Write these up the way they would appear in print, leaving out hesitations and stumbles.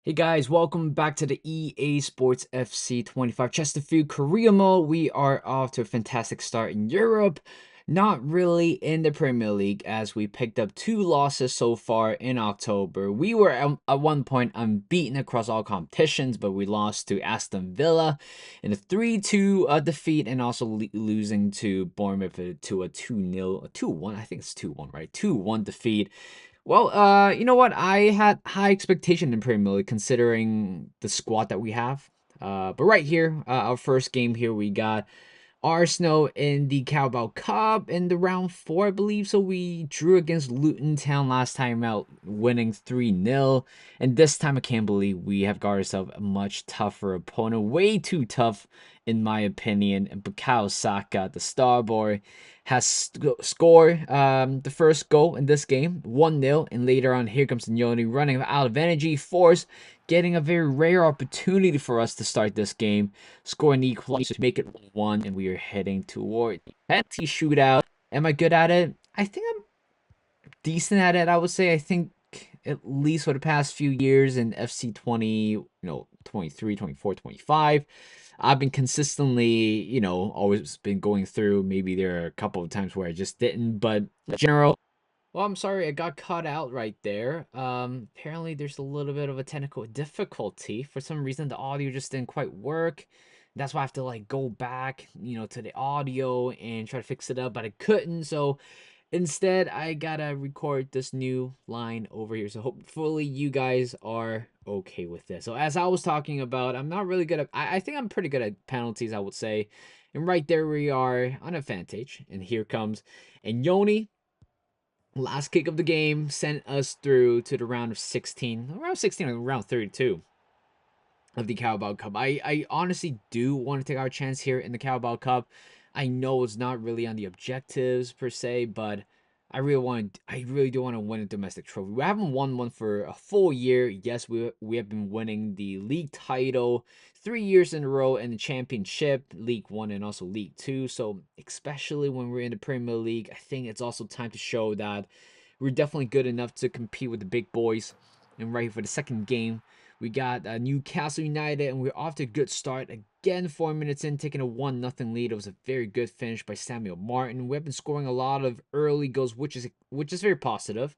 Hey guys, welcome back to the EA Sports FC 25 Chesterfield Korea mode. We are off to a fantastic start in Europe. Not really in the Premier League as we picked up 2 losses so far in October. We were at one point unbeaten across all competitions, but we lost to Aston Villa in a 3-2 defeat and also losing to Bournemouth to a 2-0, 2-1, I think it's 2-1, right? 2-1 defeat. Well, you know what? I had high expectation in Premier League considering the squad that we have. But right here, our first game here, we got Arsenal in the Carabao Cup in the round 4, I believe. So we drew against Luton Town last time out, winning 3-0. And this time, I can't believe we have got ourselves a much tougher opponent. Way too tough, in my opinion. And Bukayo Saka, the star boy, has scored the first goal in this game, 1-0. And later on, here comes Nyoni running out of energy, force, getting a very rare opportunity for us to start this game, score an equalizer to make it 1, and we are heading toward the penalty shootout. Am I good at it? I think I'm decent at it, I would say. I think at least for the past few years in FC 20, 23, 24, 25, I've been consistently, always been going through. Maybe there are a couple of times where I just didn't, but in general, well, I'm sorry, I got cut out right there. Apparently there's a little bit of a technical difficulty. For some reason, the audio just didn't quite work. That's why I have to like go back, to the audio and try to fix it up, but I couldn't. So instead, I gotta record this new line over here. So hopefully you guys are okay with this. So as I was talking about, I'm not really good at. I think I'm pretty good at penalties, I would say. And right there we are on advantage. And here comes and Yoni, last kick of the game, sent us through to the round of 16, around 16 or round 32 of the Carabao Cup. I honestly do want to take our chance here in the Carabao Cup. I know it's not really on the objectives per se, but I really do want to win a domestic trophy. We haven't won one for a full year. Yes, we have been winning the league title 3 years in a row in the championship, League One and also League Two. So especially when we're in the Premier League, I think it's also time to show that we're definitely good enough to compete with the big boys. And right for the second game, we got Newcastle United, and we're off to a good start. Again, 4 minutes in, taking a 1-0 lead. It was a very good finish by Samuel Martin. We've been scoring a lot of early goals, which is very positive.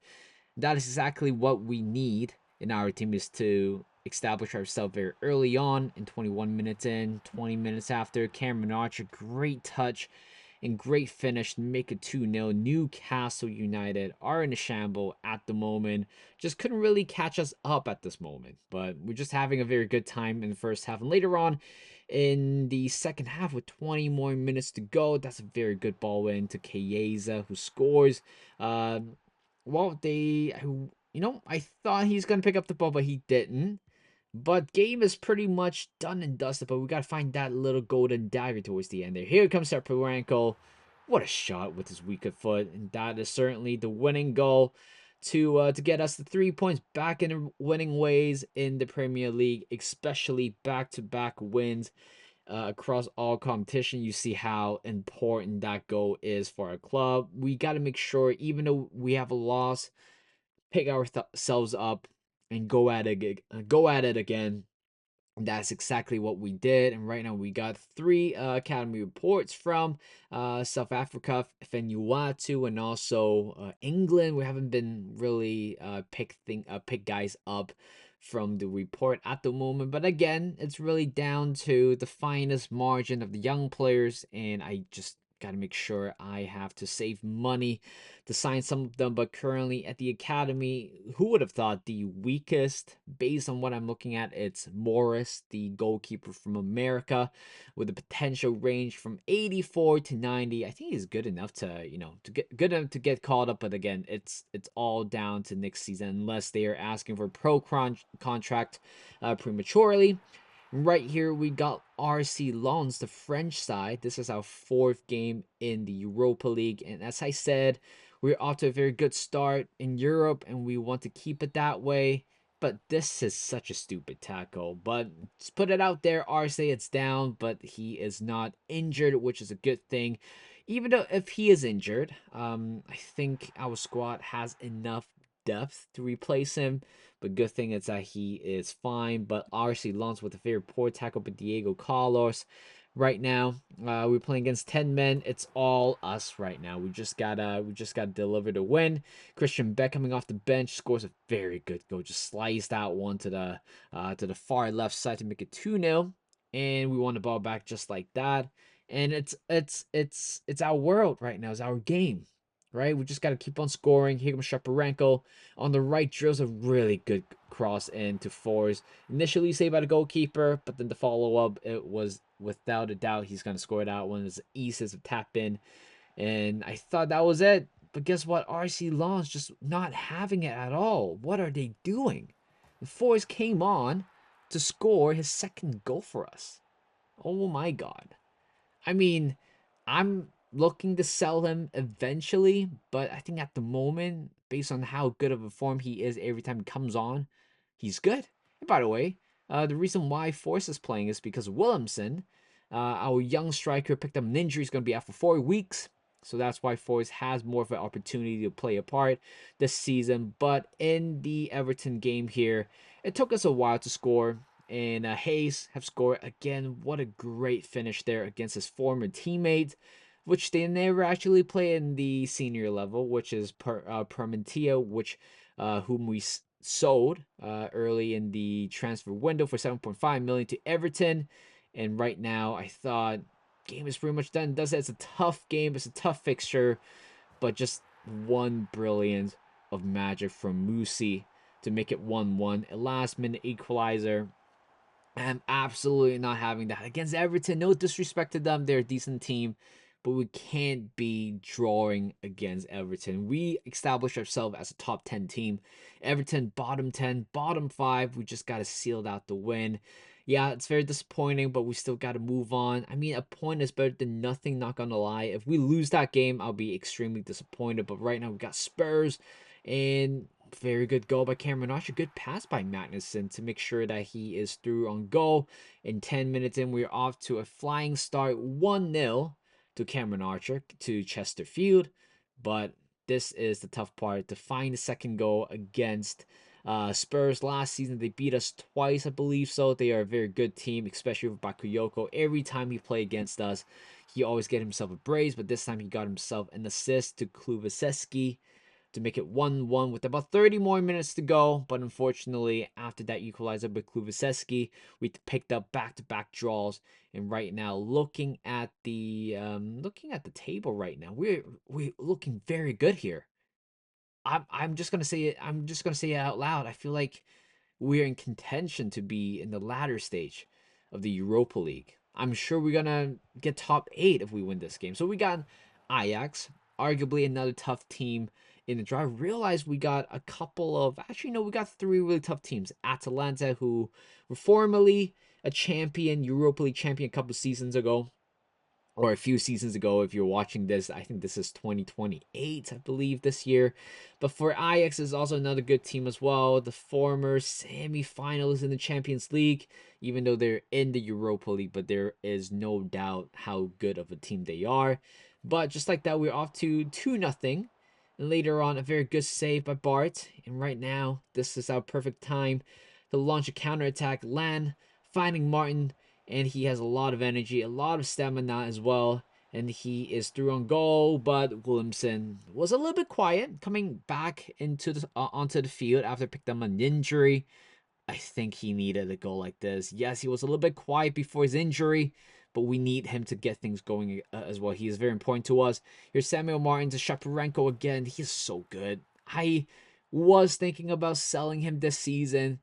That is exactly what we need in our team, is to establish ourselves very early on. In 21 minutes in, 20 minutes after, Cameron Archer, great touch and great finish to make it 2-0. Newcastle United are in a shamble at the moment. Just couldn't really catch us up at this moment. But we're just having a very good time in the first half. And later on in the second half, with 20 more minutes to go, that's a very good ball in to Chiesa, who scores. Well, I thought he's going to pick up the ball, but he didn't. But game is pretty much done and dusted, but we got to find that little golden dagger towards the end there. Here comes Polanco. What a shot with his weaker foot. And that is certainly the winning goal to get us the 3 points back in the winning ways in the Premier League, especially back-to-back wins across all competition. You see how important that goal is for our club. We got to make sure, even though we have a loss, pick ourselves up and go at it again. That's exactly what we did. And right now we got 3 academy reports from South Africa, Vanuatu, and also England. We haven't been really pick guys up from the report at the moment, but again, it's really down to the finest margin of the young players, and I just got to make sure I have to save money to sign some of them. But currently at the academy, who would have thought the weakest, based on what I'm looking at, it's Morris, the goalkeeper from America, with a potential range from 84 to 90. I think he's good enough to, to get good enough to get called up. But again, it's all down to next season unless they are asking for a contract prematurely. Right here, we got RC Lens, the French side. This is our 4th game in the Europa League. And as I said, we're off to a very good start in Europe, and we want to keep it that way. But this is such a stupid tackle. But let's put it out there. RC, it's down, but he is not injured, which is a good thing. Even though if he is injured, I think our squad has enough depth to replace him. But good thing is that he is fine. But RC Lons with a very poor tackle by Diego Carlos. Right now, we're playing against 10 men. It's all us right now. We just gotta deliver the win. Christian Beck coming off the bench scores a very good goal. Just sliced out one to the far left side to make it 2-0, and we won the ball back just like that. And it's our world right now. It's our game, right? We just got to keep on scoring. Here comes Shaparenko on the right, drills a really good cross into fours. Initially saved by the goalkeeper, but then the follow up, it was without a doubt he's gonna score that one. It's East of tap in, and I thought that was it. But guess what? RC Lons just not having it at all. What are they doing? The Fours came on to score his second goal for us. Oh my god. I mean, I'm looking to sell him eventually, but I think at the moment, based on how good of a form he is every time he comes on, he's good. And by the way, the reason why Force is playing is because Williamson, our young striker, picked up an injury. He's going to be out for 4 weeks. So that's why Force has more of an opportunity to play a part this season. But in the Everton game here, it took us a while to score, and Hayes have scored again. What a great finish there against his former teammate, which they never actually play in the senior level, which is Parmentia, which whom we sold early in the transfer window for 7.5 million to Everton. And right now, I thought game is pretty much done. Does it? It's a tough game. It's a tough fixture, but just one brilliant of magic from Musi to make it 1-1. A last minute equalizer. I'm absolutely not having that against Everton. No disrespect to them, they're a decent team, but we can't be drawing against Everton. We established ourselves as a top 10 team. Everton, bottom 10, bottom 5. We just got to seal out the win. Yeah, it's very disappointing, but we still got to move on. I mean, a point is better than nothing, not gonna lie. If we lose that game, I'll be extremely disappointed. But right now, we got Spurs, and very good goal by Cameron Archer. Good pass by Magnuson to make sure that he is through on goal. In 10 minutes in, we're off to a flying start, 1-0 to Cameron Archer to Chesterfield. But this is the tough part to find the second goal against Spurs. Last season, they beat us twice, I believe so. They are a very good team, especially with Bakayoko. Every time he play against us, he always get himself a brace, but this time he got himself an assist to Kluvaseski to make it 1-1 with about 30 more minutes to go. But unfortunately, after that equalizer by Kluvaseski, we picked up back-to-back draws. And right now, looking at the table right now, we're looking very good here. I'm just gonna say it. I'm just gonna say it out loud. I feel like we're in contention to be in the latter stage of the Europa League. I'm sure we're gonna get top 8 if we win this game. So we got Ajax, arguably another tough team in the draw. I realized we got a couple of actually no, we got 3 really tough teams. Atalanta, who were formerly a champion, Europa League champion a couple seasons ago, or a few seasons ago. If you're watching this, I think this is 2028, I believe, this year. But for Ajax is also another good team as well. The former semi-finalists in the Champions League, even though they're in the Europa League, but there is no doubt how good of a team they are. But just like that, we're off to 2-0. And later on, a very good save by Bart. And right now, this is our perfect time to launch a counterattack. Lan finding Martin, and he has a lot of energy, a lot of stamina as well, and he is through on goal. But Williamson was a little bit quiet coming back into the onto the field after picked up an injury. I think he needed a goal like this. Yes, he was a little bit quiet before his injury, but we need him to get things going as well. He is very important to us. Here's Samuel Martin to Shaparenko again. He is so good. I was thinking about selling him this season,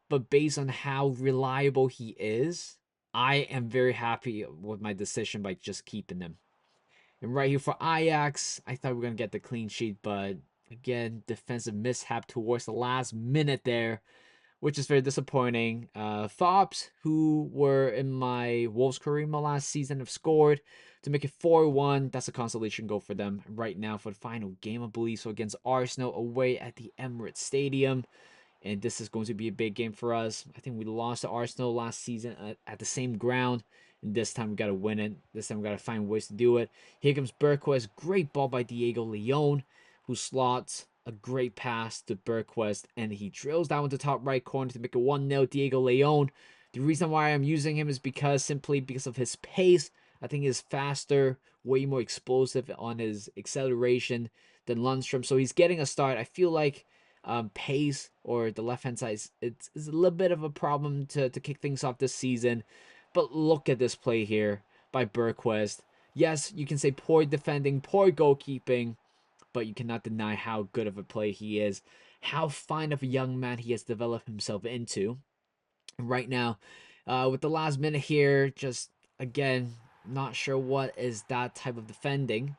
but based on how reliable he is, I am very happy with my decision by just keeping him. And right here for Ajax, I thought we were going to get the clean sheet, but again, defensive mishap towards the last minute there, which is very disappointing. Fobbs, who were in my Wolves Karima last season, have scored to make it 4-1. That's a consolation goal for them right now for the final game, I believe. So against Arsenal away at the Emirates Stadium. And this is going to be a big game for us. I think we lost to Arsenal last season at the same ground. And this time we got to win it. This time we got to find ways to do it. Here comes Berquez. Great ball by Diego Leon, who slots a great pass to Bergquist, and he drills down into the top right corner to make it 1-0. Diego Leon. The reason why I'm using him is simply because of his pace. I think he's faster, way more explosive on his acceleration than Lundstrom. So he's getting a start. I feel like pace or the left hand side is a little bit of a problem to kick things off this season. But look at this play here by Bergquist. Yes, you can say poor defending, poor goalkeeping, but you cannot deny how good of a play he is, how fine of a young man he has developed himself into. And right now, with the last minute here, just again, not sure what is that type of defending.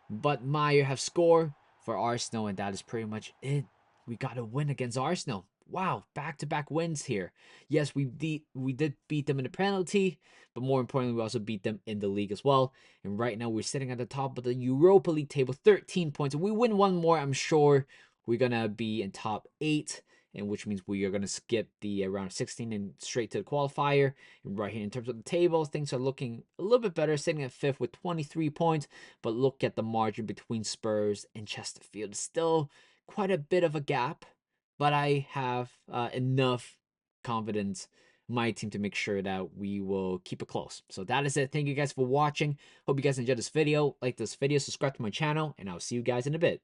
But Meyer have scored for Arsenal, and that is pretty much it. We got a win against Arsenal. Wow, back-to-back wins here. Yes, we did beat them in the penalty, but more importantly, we also beat them in the league as well. And right now, we're sitting at the top of the Europa League table, 13 points. If we win one more, I'm sure we're gonna be in top 8, and which means we are gonna skip the round of 16 and straight to the qualifier. And right here, in terms of the table, things are looking a little bit better, sitting at 5th with 23 points. But look at the margin between Spurs and Chesterfield. Still quite a bit of a gap, but I have enough confidence in my team to make sure that we will keep it close. So that is it. Thank you guys for watching. Hope you guys enjoyed this video. Like this video, subscribe to my channel, and I'll see you guys in a bit.